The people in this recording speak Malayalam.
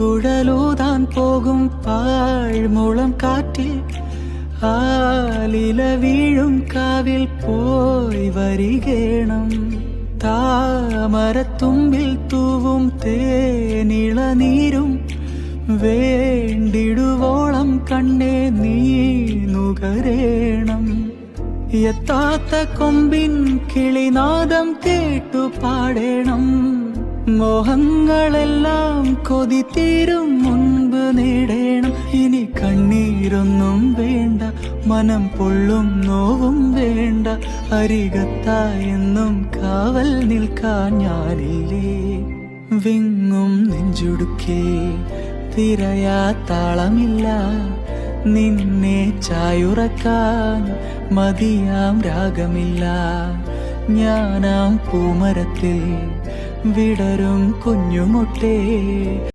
പൂങ്കുഴലൂതാൻ പോകും പാഴ്മുളം കാറ്റിൽ ആലില വീഴും കാവിൽ പോയി വരികേണം. താമരത്തുമ്പിൽ തൂവും തേനിളനീരും വേണ്ടിടുവോളം കണ്ണേ നീ നുകരേണം. എത്താത്ത കൊമ്പിൻ കിളിനാദം കേട്ടു പാടേണം. മോഹങ്ങളെല്ലാം കൊതി തീരും മുൻപ് നേടേണം. ഇനി കണ്ണീരൊന്നും വേണ്ട, മനം പൊള്ളും നോവും വേണ്ട. അരികത്തായെന്നും കാവൽ നിൽക്കാൻ ഞാനില്ലേ. വിങ്ങും നെഞ്ചുടുക്കേ തിരയാ താളമില്ല. നിന്നെ ചായുറക്കാൻ മതിയാം രാഗമില്ല. ഞാനാം പൂമരത്തിൽ വിടരും കുഞ്ഞുമുട്ടേ.